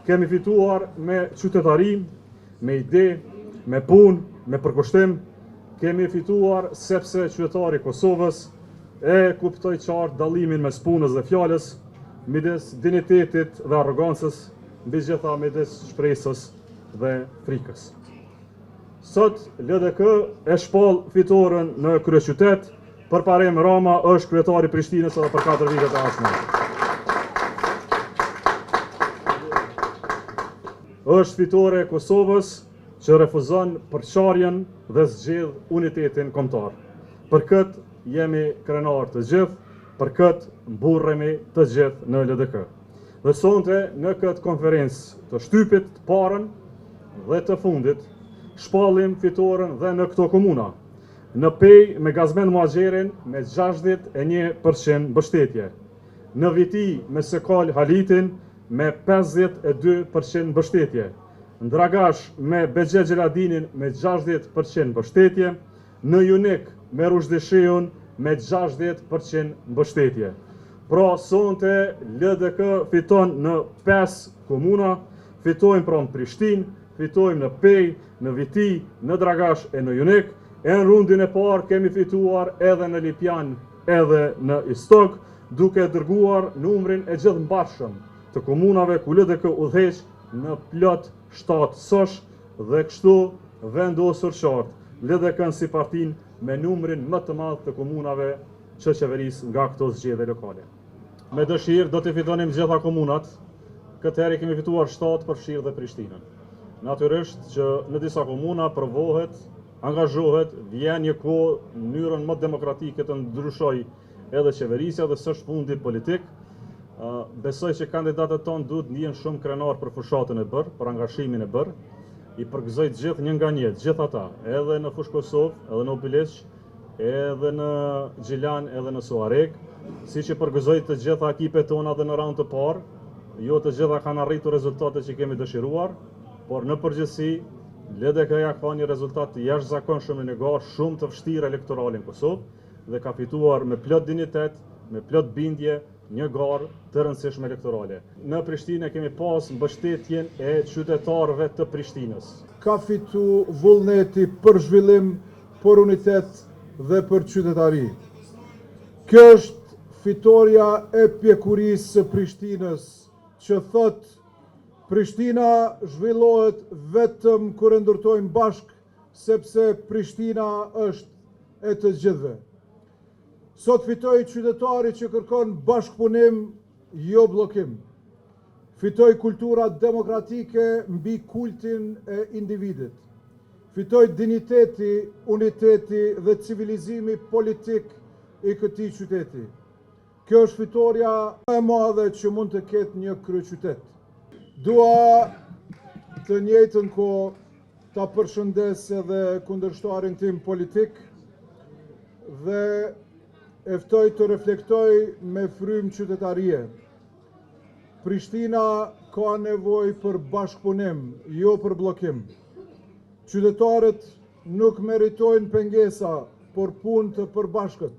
Kemi fituar me qytetari, me ide, me punë, me përkushtim. Kemi fituar sepse qytetari i Kosovës e kuptoi qartë dallimin mes punës dhe fjalës, midis dinitetit dhe arrogancës, mbi gjitha midis shpresës dhe frikës. Sot LDK e shpall fitoren në kryeqytet, përparim Rama është kryetari i Prishtinës edhe për 4 vite të ardhshme. Është fitore e Kosovës që refuzon përçarjen dhe zgjedh unitetin kombëtar. Për këtë jemi krenar të gjithë, për këtë mburremi të gjithë në LDK. Dhe sonte në këtë konferencë të shtypit të parën dhe të fundit, shpallim fitoren dhe në këto komuna. Në Pej me Gazmend Muhaxherin me 61% mbështetje. Në Viti me Sekal Halitin me 52% mbështetje. Në Dragash me Bexhe Gjeladinin me 60% mbështetje. Në Junik me Rushdishiun me 60% mbështetje. Pra sonte LDK fiton në 5 komuna, fitojmë pra në Prishtinë, fitojmë në Pej, në Viti, në Dragash e në Junik. E në rundin e parë kemi fituar edhe në Lipjan, edhe në Istok, duke dërguar numrin e gjithë mbarshëm të komunave ku LDK udhëheq në plot 7 sosh dhe kështu vendosur qartë LDK si partinë me numrin më të madh të komunave që qeveris nga këto zgjedhje lokale. Me dëshirë do të fitonim gjitha komunat, këtë herë kemi fituar 7 përfshirë dhe Prishtinën. Natyrisht që në disa komuna provohet, angazhohet, vjen një kohë në mënyrën më demokratike të ndryshoj edhe qeverisja dhe s'është fundi politik. Besoj që kandidatët tonë duhet ndihen shumë krenar për fushatën e bërë, për angazhimin e bërë. I përgëzoj të gjithë një nga një, gjithë ata, edhe në Fushë Kosovë, edhe në Obiliq, edhe në Gjilan, edhe në Suarek, si që përgëzoj të gjitha ekipet tona dhe në raund të parë, jo të gjitha kanë arritur rezultate që kemi dëshiruar, por në përgjithësi LDK-ja ka një rezultat të jashtëzakonshëm në një garë shumë të vështirë elektorale në Kosovë dhe ka fituar me plot dignitet, me plot bindje, një garë të rëndësishme elektorale. Në Prishtinë kemi pas mbështetjen e qytetarëve të Prishtinës. Ka fitu vullneti për zhvillim, për unitet dhe për qytetari. Kjo është fitoria e pjekurisë së Prishtinës, që thotë Prishtina zhvillohet vetëm kur e ndërtojmë bashk, sepse Prishtina është e të gjithëve. Sot fitoi qytetari që kërkon bashkëpunim, jo bllokim. Fitoi kultura demokratike mbi kultin e individit. Fitoi diniteti, uniteti dhe civilizimi politik i këtij qyteti. Kjo është fitoria më e madhe që mund të ketë një kryeqytet. Dua të njëjtën kohë ta përshëndes edhe kundërshtarin tim politik dhe e ftoj të reflektoj me frymë qytetarie. Prishtina ka nevojë për bashkëpunim, jo për bllokim. Qytetarët nuk meritojnë pengesa, por punë të përbashkët.